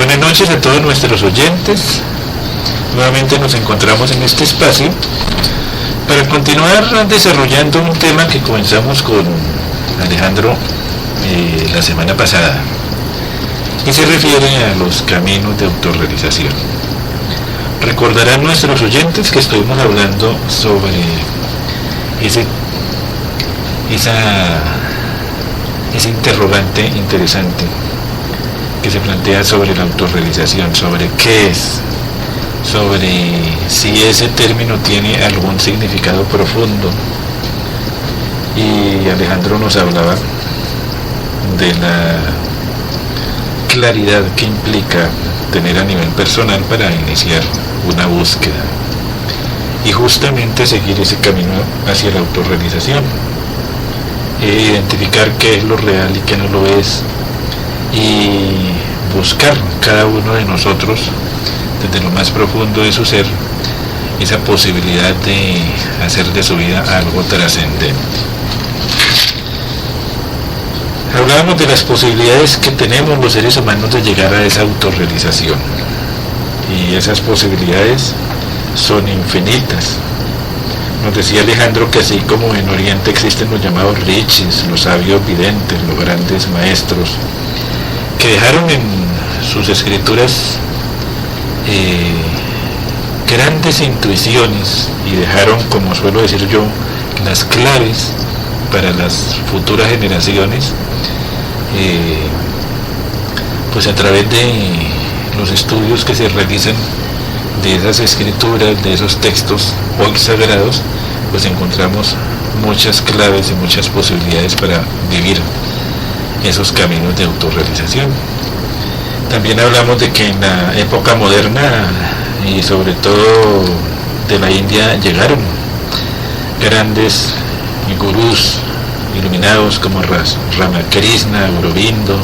Buenas noches a todos nuestros oyentes. Nuevamente nos encontramos en este espacio para continuar desarrollando un tema que comenzamos con Alejandro la semana pasada, y se refiere a los caminos de autorrealización. Recordarán nuestros oyentes que estuvimos hablando sobre ese interrogante interesante que se plantea sobre la autorrealización, sobre qué es, sobre si ese término tiene algún significado profundo. Y Alejandro nos hablaba de la claridad que implica tener a nivel personal para iniciar una búsqueda y justamente seguir ese camino hacia la autorrealización, identificar qué es lo real y qué no lo es, y buscar cada uno de nosotros desde lo más profundo de su ser esa posibilidad de hacer de su vida algo trascendente. Hablábamos de las posibilidades que tenemos los seres humanos de llegar a esa autorrealización, y esas posibilidades son infinitas. Nos decía Alejandro que así como en Oriente existen los llamados rishis, los sabios videntes, los grandes maestros, que dejaron en sus escrituras grandes intuiciones y dejaron, como suelo decir yo, las claves para las futuras generaciones, pues a través de los estudios que se realizan de esas escrituras, de esos textos hoy sagrados, pues encontramos muchas claves y muchas posibilidades para vivir esos caminos de autorrealización. También hablamos de que en la época moderna y sobre todo de la India llegaron grandes gurús iluminados como Ramakrishna, Aurobindo,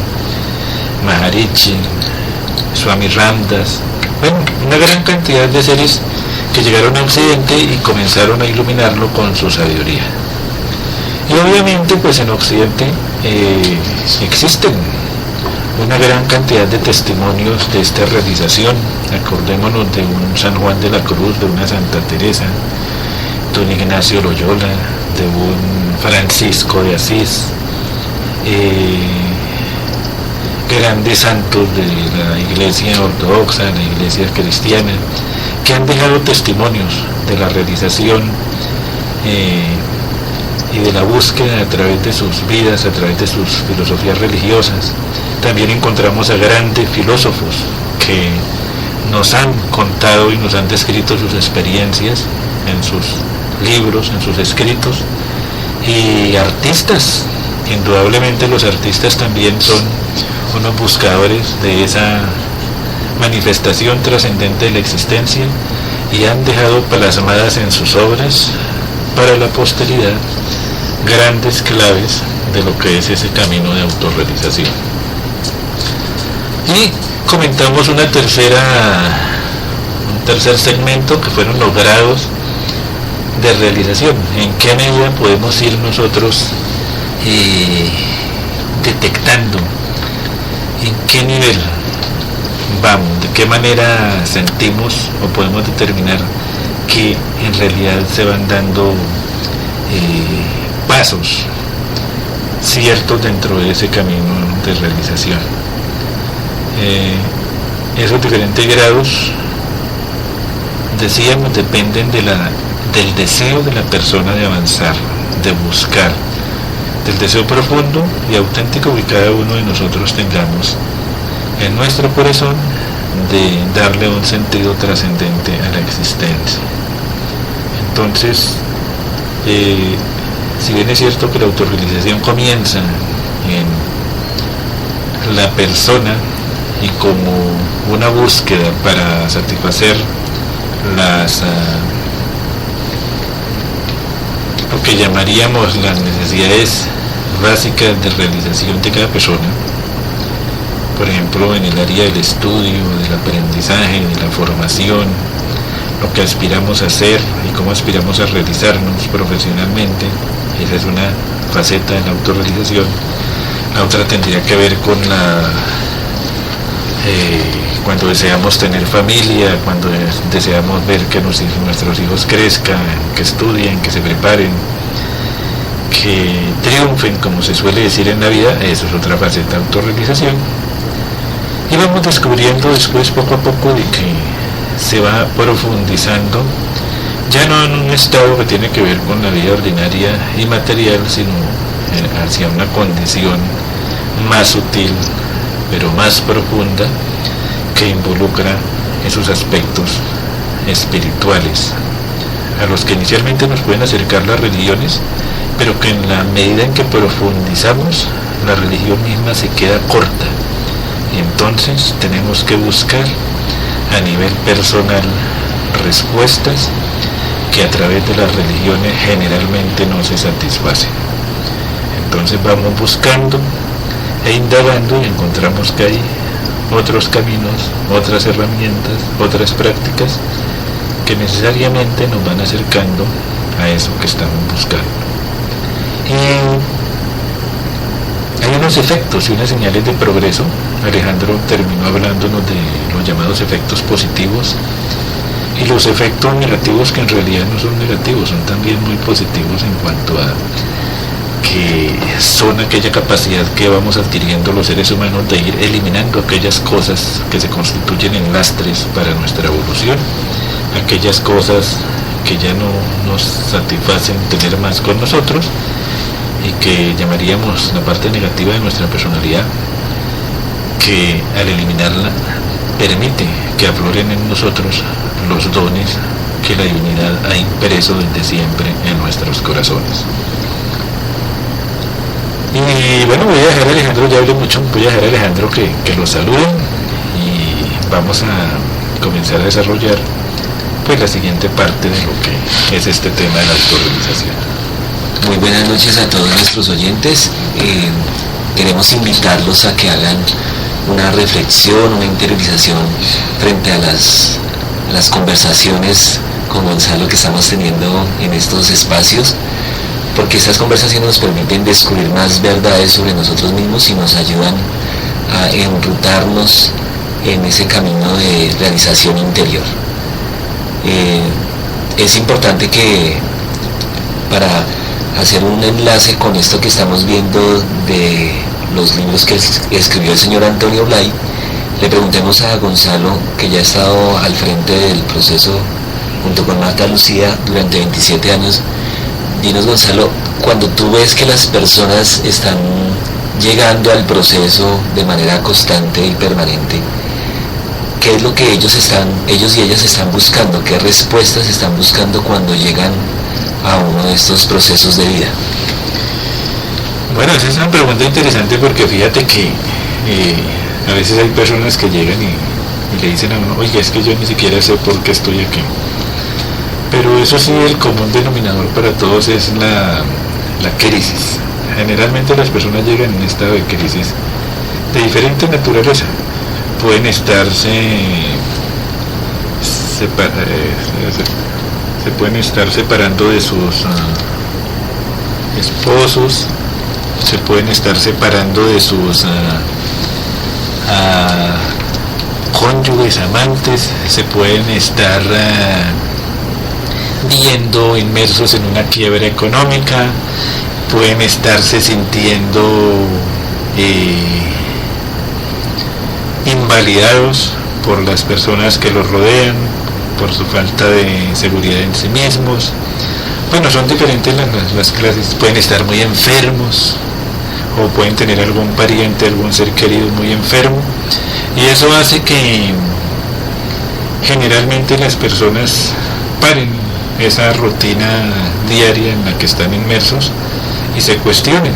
Maharishi, Swami Ramdas, bueno, una gran cantidad de seres que llegaron a Occidente y comenzaron a iluminarlo con su sabiduría. Y obviamente pues en Occidente existen una gran cantidad de testimonios de esta realización. Acordémonos de un San Juan de la Cruz, de una Santa Teresa, de un Ignacio Loyola, de un Francisco de Asís, grandes santos de la Iglesia Ortodoxa, la Iglesia Cristiana, que han dejado testimonios de la realización y de la búsqueda a través de sus vidas, a través de sus filosofías religiosas. También encontramos a grandes filósofos que nos han contado y nos han descrito sus experiencias en sus libros, en sus escritos, y artistas. Indudablemente los artistas también son unos buscadores de esa manifestación trascendente de la existencia y han dejado plasmadas en sus obras para la posteridad grandes claves de lo que es ese camino de autorrealización. Y comentamos un tercer segmento, que fueron los grados de realización. ¿En qué medida podemos ir nosotros detectando en qué nivel vamos, de qué manera sentimos o podemos determinar que en realidad se van dando pasos ciertos dentro de ese camino de realización? Esos diferentes grados, decíamos, dependen del deseo de la persona de avanzar, de buscar, del deseo profundo y auténtico que cada uno de nosotros tengamos en nuestro corazón de darle un sentido trascendente a la existencia. Entonces, si bien es cierto que la autorrealización comienza en la persona y como una búsqueda para satisfacer lo que llamaríamos las necesidades básicas de realización de cada persona, por ejemplo en el área del estudio, del aprendizaje, de la formación, lo que aspiramos a hacer y cómo aspiramos a realizarnos profesionalmente. Esa es una faceta de la autorrealización. La otra tendría que ver con cuando deseamos tener familia, cuando deseamos ver que nuestros hijos crezcan, que estudien, que se preparen, que triunfen, como se suele decir en la vida. Eso es otra faceta de autorrealización. Y vamos descubriendo después, poco a poco, de que se va profundizando, ya no en un estado que tiene que ver con la vida ordinaria y material, sino hacia una condición más sutil, pero más profunda, que involucra esos aspectos espirituales, a los que inicialmente nos pueden acercar las religiones, pero que en la medida en que profundizamos, la religión misma se queda corta, y entonces tenemos que buscar a nivel personal respuestas que a través de las religiones generalmente no se satisfacen. Entonces vamos buscando e indagando y encontramos que hay otros caminos, otras herramientas, otras prácticas que necesariamente nos van acercando a eso que estamos buscando. Y hay unos efectos y unas señales de progreso. Alejandro terminó hablándonos de los llamados efectos positivos y los efectos negativos, que en realidad no son negativos, son también muy positivos en cuanto a que son aquella capacidad que vamos adquiriendo los seres humanos de ir eliminando aquellas cosas que se constituyen en lastres para nuestra evolución, aquellas cosas que ya no nos satisfacen tener más con nosotros y que llamaríamos la parte negativa de nuestra personalidad, que al eliminarla permite que afloren en nosotros los dones que la divinidad ha impreso desde siempre en nuestros corazones. Y bueno, voy a dejar a Alejandro, ya hablé mucho, voy a dejar a Alejandro que lo salude y vamos a comenzar a desarrollar pues la siguiente parte de lo que es este tema de la autorrealización. Muy buenas noches a todos nuestros oyentes. Queremos invitarlos a que hagan una reflexión, una interiorización frente a las conversaciones con Gonzalo que estamos teniendo en estos espacios, porque estas conversaciones nos permiten descubrir más verdades sobre nosotros mismos y nos ayudan a enrutarnos en ese camino de realización interior. Es importante que, para hacer un enlace con esto que estamos viendo de los libros que escribió el señor Antonio Blay, le preguntemos a Gonzalo, que ya ha estado al frente del proceso junto con Marta Lucía durante 27 años. Dinos, Gonzalo, cuando tú ves que las personas están llegando al proceso de manera constante y permanente, ¿qué es lo que ellos y ellas están buscando? ¿Qué respuestas están buscando cuando llegan a uno de estos procesos de vida? Bueno, esa es una pregunta interesante, porque fíjate que a veces hay personas que llegan y le dicen a uno: oye, es que yo ni siquiera sé por qué estoy aquí. Pero eso sí, el común denominador para todos es la crisis. Generalmente las personas llegan en un estado de crisis de diferente naturaleza. Pueden se pueden estar separando de sus esposos, se pueden estar separando de sus cónyuges, amantes, se pueden estar viendo inmersos en una quiebra económica, pueden estarse sintiendo invalidados por las personas que los rodean, por su falta de seguridad en sí mismos. Bueno, son diferentes las clases. Pueden estar muy enfermos, o pueden tener algún pariente, algún ser querido muy enfermo, y eso hace que generalmente las personas paren esa rutina diaria en la que están inmersos y se cuestionen.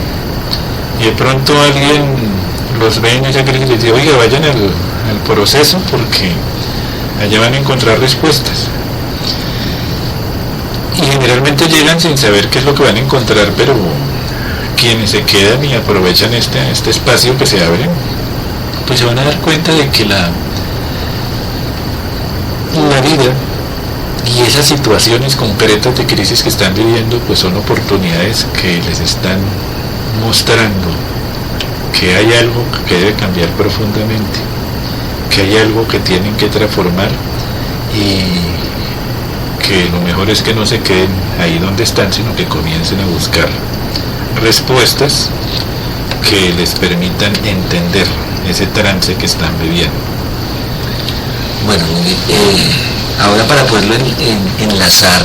Y de pronto alguien los ve en esa crisis y les dice: oiga, vayan al proceso, porque allá van a encontrar respuestas. Y generalmente llegan sin saber qué es lo que van a encontrar, pero quienes se quedan y aprovechan este espacio que se abre, pues se van a dar cuenta de que la vida y esas situaciones concretas de crisis que están viviendo, pues son oportunidades que les están mostrando que hay algo que debe cambiar profundamente, que hay algo que tienen que transformar y que lo mejor es que no se queden ahí donde están, sino que comiencen a buscar respuestas que les permitan entender ese trance que están viviendo. Bueno, ahora para poderlo enlazar,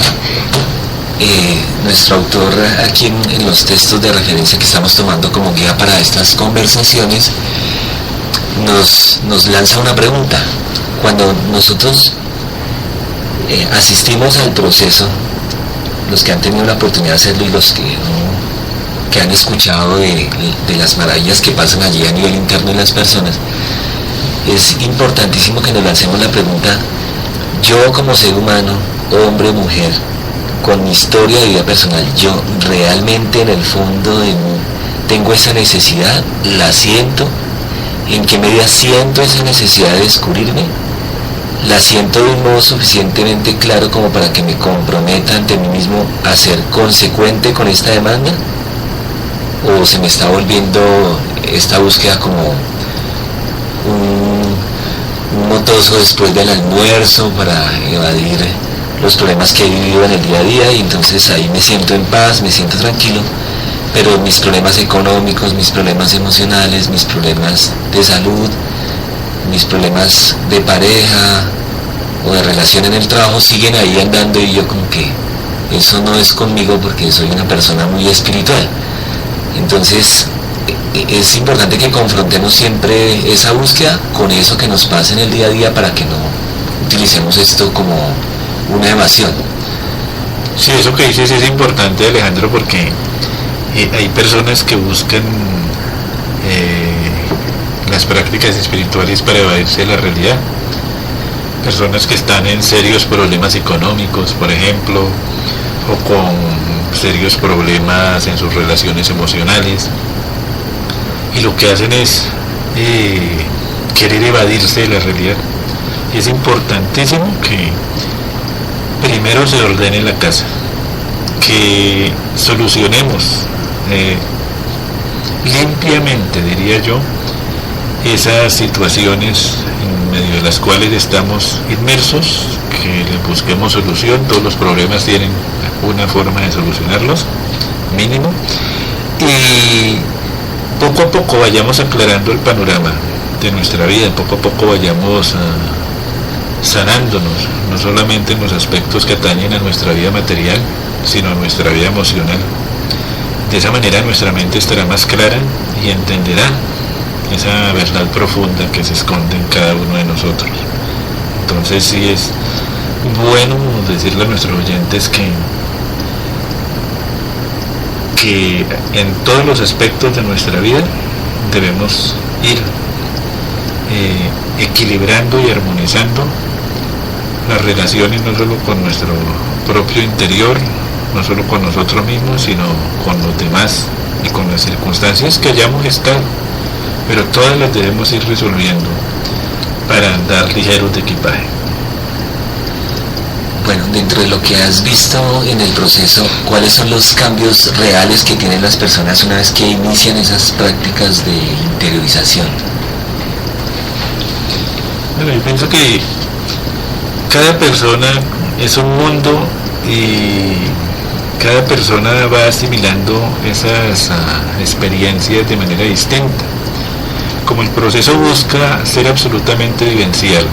nuestro autor aquí en los textos de referencia que estamos tomando como guía para estas conversaciones nos lanza una pregunta. Cuando nosotros asistimos al proceso, los que han tenido la oportunidad de hacerlo y los que han escuchado de las maravillas que pasan allí a nivel interno de las personas, es importantísimo que nos lancemos la pregunta: yo como ser humano, hombre o mujer, con mi historia de vida personal, yo realmente en el fondo de mí tengo esa necesidad, la siento. ¿En qué medida siento esa necesidad de descubrirme? ¿La siento de un modo suficientemente claro como para que me comprometa ante mí mismo a ser consecuente con esta demanda? ¿O se me está volviendo esta búsqueda como un motoso después del almuerzo para evadir los problemas que he vivido en el día a día, y entonces ahí me siento en paz, me siento tranquilo, pero mis problemas económicos, mis problemas emocionales, mis problemas de salud, mis problemas de pareja o de relación en el trabajo siguen ahí andando, y yo como que eso no es conmigo porque soy una persona muy espiritual? Entonces es importante que confrontemos siempre esa búsqueda con eso que nos pasa en el día a día para que no utilicemos esto como una evasión. Sí, eso que dices es importante, Alejandro, porque hay personas que buscan las prácticas espirituales para evadirse de la realidad. Personas que están en serios problemas económicos, por ejemplo, o con serios problemas en sus relaciones emocionales, y lo que hacen es querer evadirse de la realidad. Y es importantísimo que primero se ordene la casa, que solucionemos limpiamente, diría yo, esas situaciones en medio de las cuales estamos inmersos, que le busquemos solución. Todos los problemas tienen una forma de solucionarlos, mínimo, y poco a poco vayamos aclarando el panorama de nuestra vida, poco a poco vayamos sanándonos, no solamente en los aspectos que atañen a nuestra vida material, sino a nuestra vida emocional. De esa manera nuestra mente estará más clara y entenderá esa verdad profunda que se esconde en cada uno de nosotros. Entonces sí es bueno decirle a nuestros oyentes que en todos los aspectos de nuestra vida debemos ir equilibrando y armonizando las relaciones, no solo con nuestro propio interior, no solo con nosotros mismos, sino con los demás y con las circunstancias que hayamos estado, pero todas las debemos ir resolviendo para andar ligeros de equipaje. Bueno, dentro de lo que has visto en el proceso, ¿cuáles son los cambios reales que tienen las personas una vez que inician esas prácticas de interiorización? Bueno, yo pienso que cada persona es un mundo y cada persona va asimilando esas experiencias de manera distinta. Como el proceso busca ser absolutamente vivencial,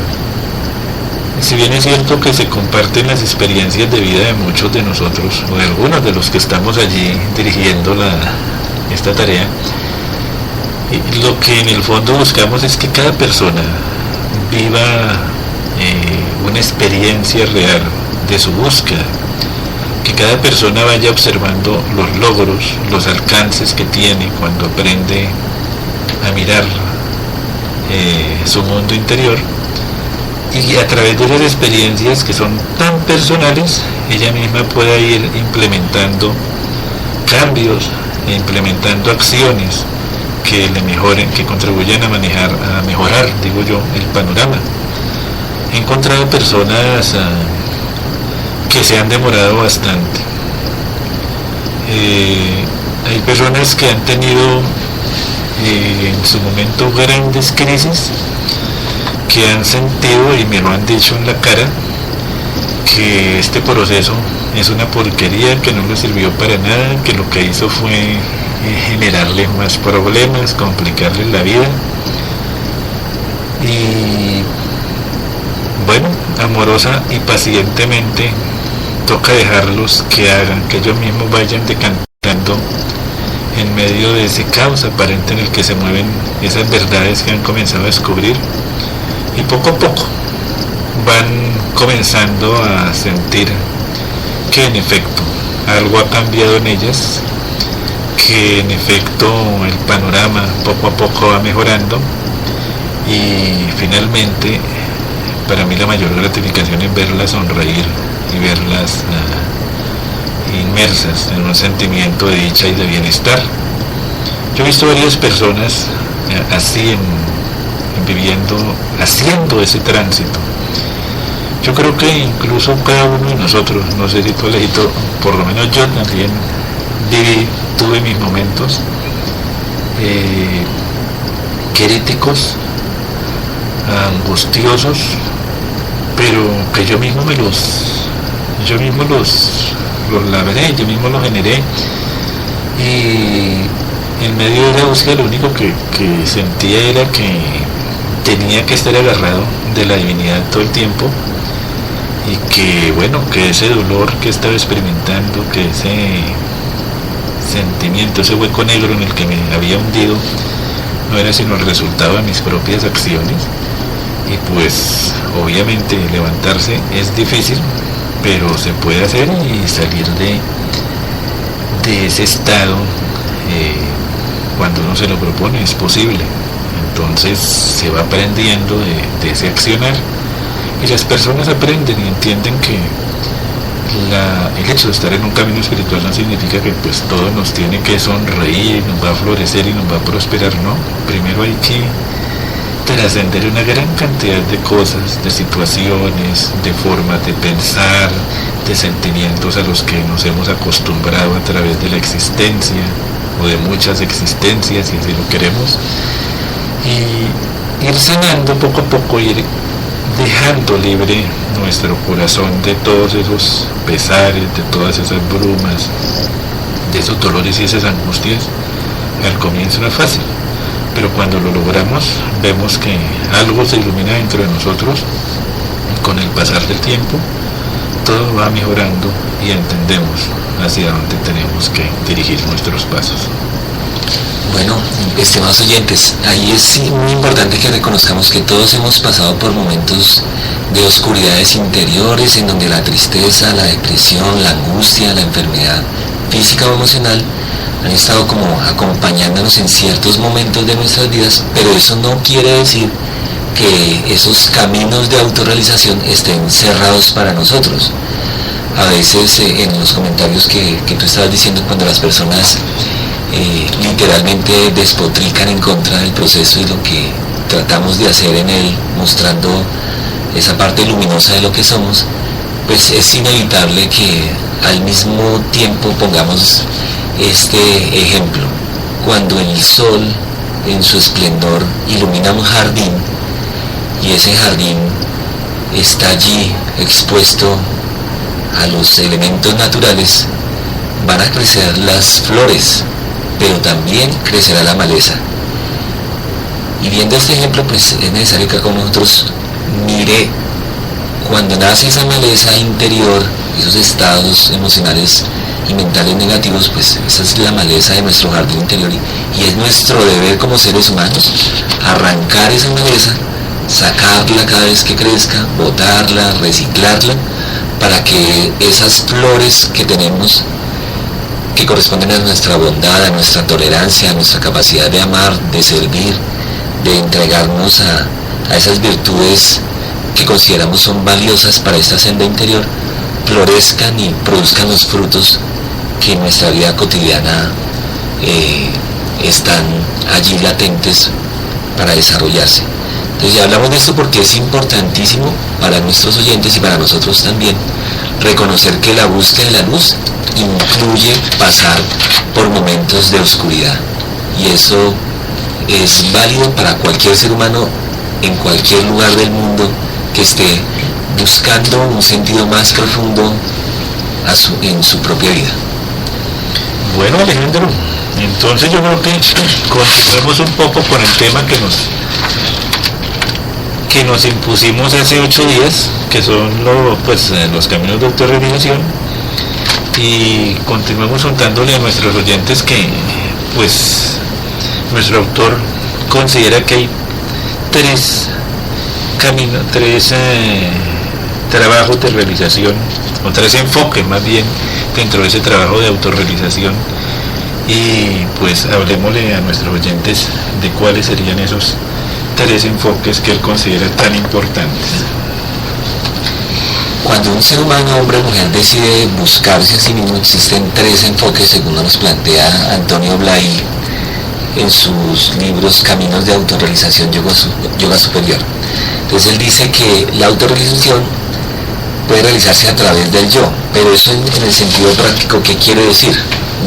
si bien es cierto que se comparten las experiencias de vida de muchos de nosotros, o de algunos de los que estamos allí dirigiendo esta tarea, lo que en el fondo buscamos es que cada persona viva una experiencia real de su búsqueda, que cada persona vaya observando los logros, los alcances que tiene cuando aprende a mirar su mundo interior, y a través de esas experiencias que son tan personales, ella misma pueda ir implementando cambios, implementando acciones que le mejoren, que contribuyan a mejorar, digo yo, el panorama. He encontrado personas que se han demorado bastante. Hay personas que han tenido en su momento grandes crisis, que han sentido y me lo han dicho en la cara, que este proceso es una porquería, que no le sirvió para nada, que lo que hizo fue generarle más problemas, complicarle la vida. Y bueno, amorosa y pacientemente toca dejarlos que hagan, que ellos mismos vayan decantando en medio de ese caos aparente en el que se mueven esas verdades que han comenzado a descubrir, y poco a poco van comenzando a sentir que en efecto algo ha cambiado en ellas, que en efecto el panorama poco a poco va mejorando, y finalmente para mí la mayor gratificación es verlas sonreír y verlas inmersas en un sentimiento de dicha y de bienestar. Yo he visto varias personas así viviendo, haciendo ese tránsito. Yo creo que incluso cada uno de nosotros, no sé si tú, Alejito, por lo menos yo también tuve mis momentos críticos, angustiosos, pero que yo mismo los labré, yo mismo los generé, y en medio de la búsqueda lo único que sentía era que tenía que estar agarrado de la divinidad todo el tiempo, y que bueno, que ese dolor que estaba experimentando, que ese sentimiento, ese hueco negro en el que me había hundido, no era sino el resultado de mis propias acciones. Y pues obviamente levantarse es difícil, pero se puede hacer, y salir de ese estado cuando uno se lo propone es posible. Entonces se va aprendiendo de ese accionar, y las personas aprenden y entienden que el hecho de estar en un camino espiritual no significa que pues todo nos tiene que sonreír, nos va a florecer y nos va a prosperar, no. Primero hay que trascender una gran cantidad de cosas, de situaciones, de formas de pensar, de sentimientos a los que nos hemos acostumbrado a través de la existencia, o de muchas existencias, si así lo queremos, y ir sanando poco a poco, ir dejando libre nuestro corazón de todos esos pesares, de todas esas brumas, de esos dolores y esas angustias. Al comienzo no es fácil, pero cuando lo logramos vemos que algo se ilumina dentro de nosotros. Con el pasar del tiempo todo va mejorando y entendemos hacia dónde tenemos que dirigir nuestros pasos. Bueno, estimados oyentes, ahí es muy importante que reconozcamos que todos hemos pasado por momentos de oscuridades interiores, en donde la tristeza, la depresión, la angustia, la enfermedad física o emocional han estado como acompañándonos en ciertos momentos de nuestras vidas, pero eso no quiere decir que esos caminos de autorrealización estén cerrados para nosotros. A veces en los comentarios que tú estabas diciendo, cuando las personas literalmente despotrican en contra del proceso y lo que tratamos de hacer en él, mostrando esa parte luminosa de lo que somos, pues es inevitable que al mismo tiempo pongamos este ejemplo. Cuando el sol en su esplendor ilumina un jardín, y ese jardín está allí expuesto a los elementos naturales, van a crecer las flores, pero también crecerá la maleza. Y viendo este ejemplo, pues es necesario que con nosotros mire cuando nace esa maleza interior, esos estados emocionales y mentales negativos, pues esa es la maleza de nuestro jardín interior, y es nuestro deber como seres humanos arrancar esa maleza, sacarla cada vez que crezca, botarla, reciclarla, para que esas flores que tenemos, que corresponden a nuestra bondad, a nuestra tolerancia, a nuestra capacidad de amar, de servir, de entregarnos a esas virtudes que consideramos son valiosas para esta senda interior, florezcan y produzcan los frutos que en nuestra vida cotidiana están allí latentes para desarrollarse. Entonces ya hablamos de esto porque es importantísimo para nuestros oyentes y para nosotros también reconocer que la búsqueda de la luz incluye pasar por momentos de oscuridad, y eso es válido para cualquier ser humano en cualquier lugar del mundo que esté buscando un sentido más profundo en su propia vida. Bueno, Alejandro, entonces yo creo que continuemos un poco con el tema que nos impusimos hace 8 días, que son los caminos de autorrealización, y continuemos contándole a nuestros oyentes que pues nuestro autor considera que hay 3 caminos, 3 trabajos de realización, o 3 enfoques más bien dentro de ese trabajo de autorrealización, y pues hablemosle a nuestros oyentes de cuáles serían esos 3 enfoques que él considera tan importantes. Cuando un ser humano, hombre o mujer, decide buscarse a sí mismo, existen 3 enfoques, según nos plantea Antonio Blay en sus libros Caminos de Autorrealización, Yoga Superior. Entonces él dice que la autorrealización puede realizarse a través del yo, pero eso en el sentido práctico, ¿qué quiere decir?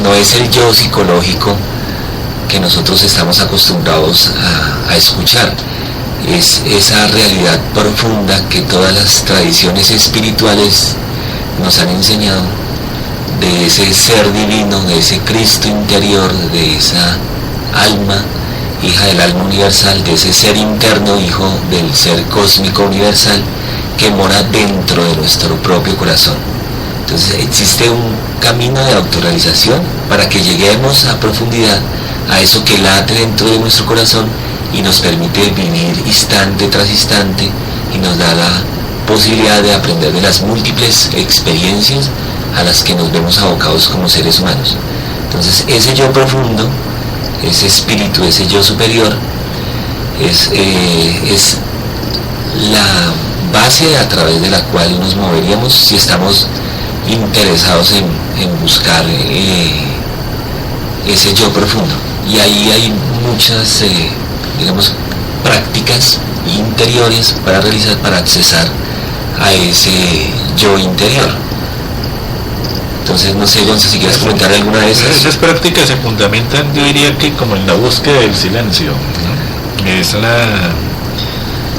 No es el yo psicológico que nosotros estamos acostumbrados a escuchar, es esa realidad profunda que todas las tradiciones espirituales nos han enseñado, de ese ser divino, de ese Cristo interior, de esa alma, hija del alma universal, de ese ser interno, hijo del ser cósmico universal, que mora dentro de nuestro propio corazón. Entonces existe un camino de autorrealización para que lleguemos a profundidad a eso que late dentro de nuestro corazón y nos permite vivir instante tras instante, y nos da la posibilidad de aprender de las múltiples experiencias a las que nos vemos abocados como seres humanos. Entonces ese yo profundo, ese espíritu, ese yo superior es la base a través de la cual nos moveríamos si estamos interesados en buscar ese yo profundo. Y ahí hay muchas prácticas interiores para realizar, para accesar a ese yo interior. Entonces no sé, Gonzalo, si quieres comentar alguna de esas. Esas prácticas se fundamentan, yo diría que como en la búsqueda del silencio, ¿no?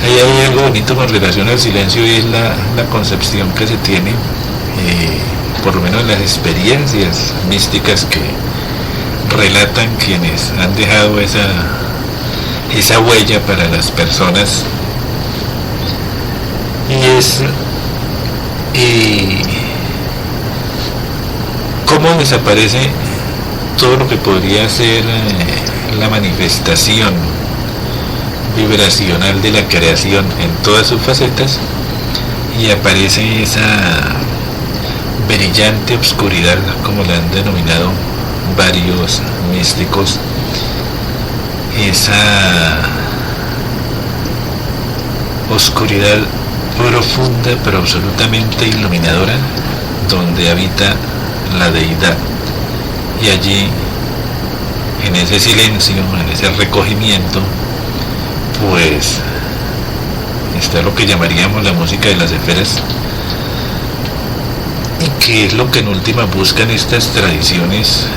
Ahí hay algo bonito con relación al silencio, y es la concepción que se tiene, por lo menos en las experiencias místicas que relatan quienes han dejado esa huella para las personas, y cómo desaparece todo lo que podría ser la manifestación vibracional de la creación en todas sus facetas, y aparece esa brillante obscuridad, como la han denominado varios místicos, esa oscuridad profunda pero absolutamente iluminadora, donde habita la deidad. Y allí, en ese silencio, en ese recogimiento, pues está lo que llamaríamos la música de las esferas, y que es lo que en última buscan estas tradiciones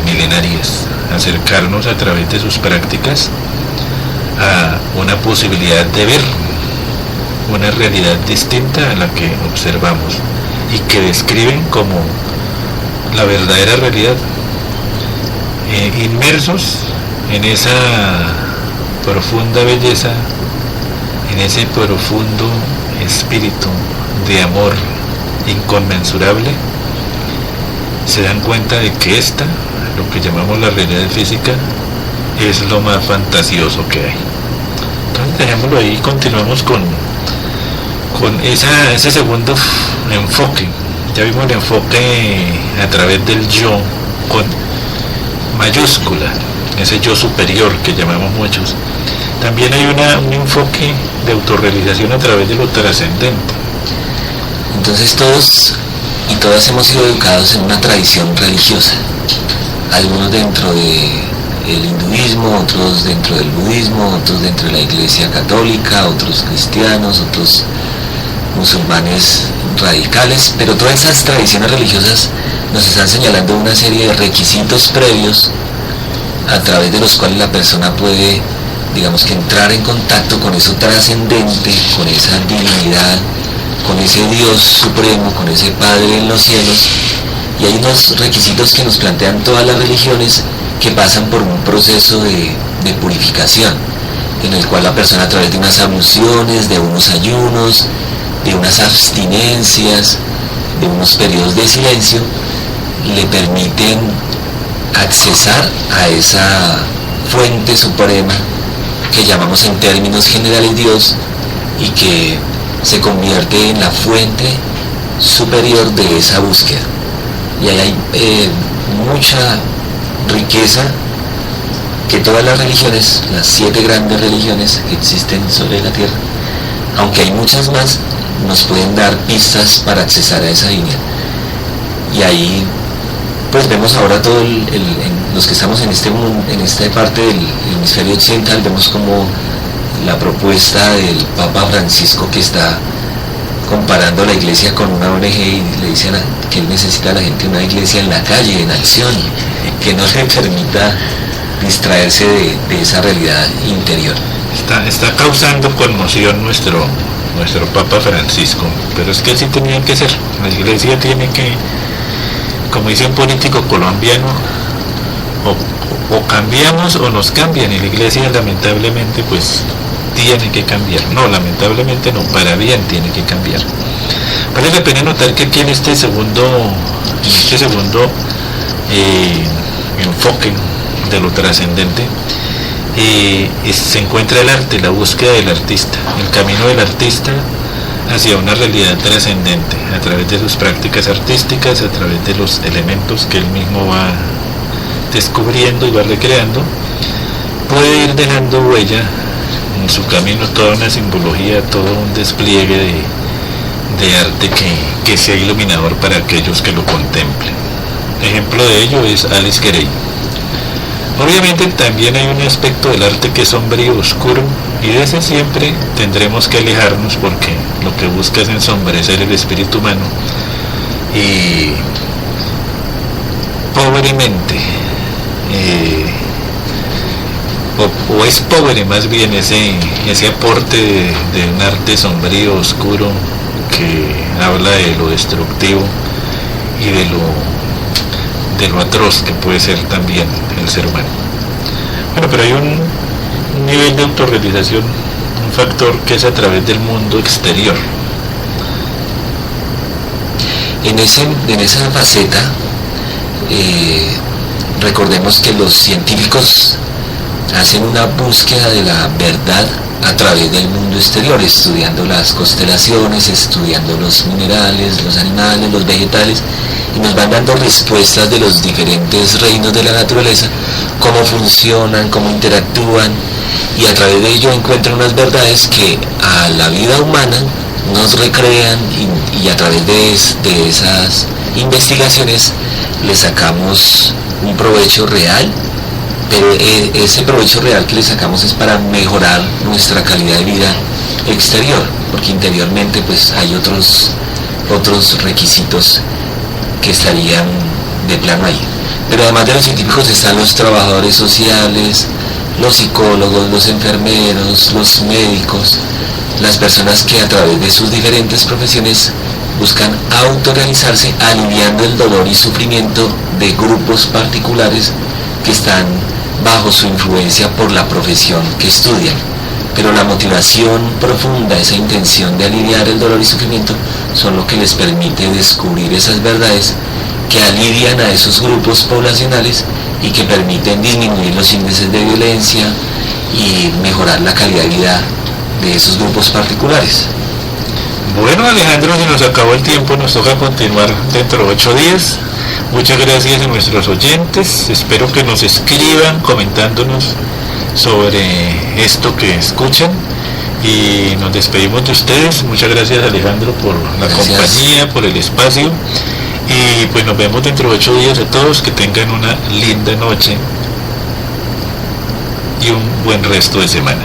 milenarias, acercarnos a través de sus prácticas a una posibilidad de ver una realidad distinta a la que observamos, y que describen como la verdadera realidad, inmersos en esa profunda belleza, en ese profundo espíritu de amor inconmensurable. Se dan cuenta de que lo que llamamos la realidad física, es lo más fantasioso que hay. Entonces dejémoslo ahí y continuamos con ese segundo enfoque. Ya vimos el enfoque a través del yo con mayúscula, ese yo superior que llamamos muchos. También hay un enfoque de autorrealización a través de lo trascendente. Entonces todos y todas hemos sido educados en una tradición religiosa, algunos dentro del hinduismo, otros dentro del budismo, otros dentro de la iglesia católica, otros cristianos, otros musulmanes radicales, pero todas esas tradiciones religiosas nos están señalando una serie de requisitos previos a través de los cuales la persona puede, digamos que entrar en contacto con eso trascendente, con esa divinidad, con ese Dios supremo, con ese Padre en los cielos. Y hay unos requisitos que nos plantean todas las religiones que pasan por un proceso de purificación, en el cual la persona, a través de unas abluciones, de unos ayunos, de unas abstinencias, de unos periodos de silencio, le permiten accesar a esa fuente suprema que llamamos en términos generales Dios, y que se convierte en la fuente superior de esa búsqueda. Y ahí hay mucha riqueza que todas las religiones, las 7 grandes religiones que existen sobre la tierra, aunque hay muchas más, nos pueden dar pistas para accesar a esa línea. Y ahí pues vemos ahora todo los que estamos en este mundo, en esta parte del hemisferio occidental, vemos como la propuesta del Papa Francisco, que está comparando la iglesia con una ONG, y le dicen que él necesita a la gente una iglesia en la calle, en acción, que no le permita distraerse de esa realidad interior. Está causando conmoción nuestro Papa Francisco, pero es que así tenía que ser. La iglesia tiene que, como dice un político colombiano, o cambiamos o nos cambian, y la iglesia lamentablemente pues tiene que cambiar. No, lamentablemente no, para bien tiene que cambiar. Vale la pena notar que aquí en este segundo enfoque de lo trascendente se encuentra el arte, la búsqueda del artista, el camino del artista hacia una realidad trascendente, a través de sus prácticas artísticas, a través de los elementos que él mismo va descubriendo y va recreando, puede ir dejando huella en su camino, toda una simbología, todo un despliegue de arte que sea iluminador para aquellos que lo contemplen. Ejemplo de ello es Alice Carey. Obviamente también hay un aspecto del arte que es sombrío, oscuro, y de ese siempre tendremos que alejarnos, porque lo que busca es ensombrecer el espíritu humano, y pobremente o es pobre más bien ese aporte de un arte sombrío, oscuro, que habla de lo destructivo y de lo atroz que puede ser también el ser humano. Bueno, pero hay un nivel de autorrealización, un factor que es a través del mundo exterior. En esa faceta, recordemos que los científicos hacen una búsqueda de la verdad a través del mundo exterior, estudiando las constelaciones, estudiando los minerales, los animales, los vegetales, y nos van dando respuestas de los diferentes reinos de la naturaleza, cómo funcionan, cómo interactúan, y a través de ello encuentran unas verdades que a la vida humana nos recrean, y a través de esas investigaciones le sacamos un provecho real, pero ese provecho real que le sacamos es para mejorar nuestra calidad de vida exterior, porque interiormente pues hay otros requisitos que estarían de plano ahí. Pero además de los científicos están los trabajadores sociales, los psicólogos, los enfermeros, los médicos, las personas que a través de sus diferentes profesiones buscan autorrealizarse, aliviando el dolor y sufrimiento de grupos particulares que están bajo su influencia por la profesión que estudian. Pero la motivación profunda, esa intención de aliviar el dolor y sufrimiento, son lo que les permite descubrir esas verdades que alivian a esos grupos poblacionales y que permiten disminuir los índices de violencia y mejorar la calidad de vida de esos grupos particulares. Bueno, Alejandro, se nos acabó el tiempo, nos toca continuar dentro de 8 días. Muchas gracias a nuestros oyentes, espero que nos escriban comentándonos sobre esto que escuchan, y nos despedimos de ustedes. Muchas gracias, Alejandro, por la compañía, por el espacio, y pues nos vemos dentro de 8 días a todos. Que tengan una linda noche y un buen resto de semana.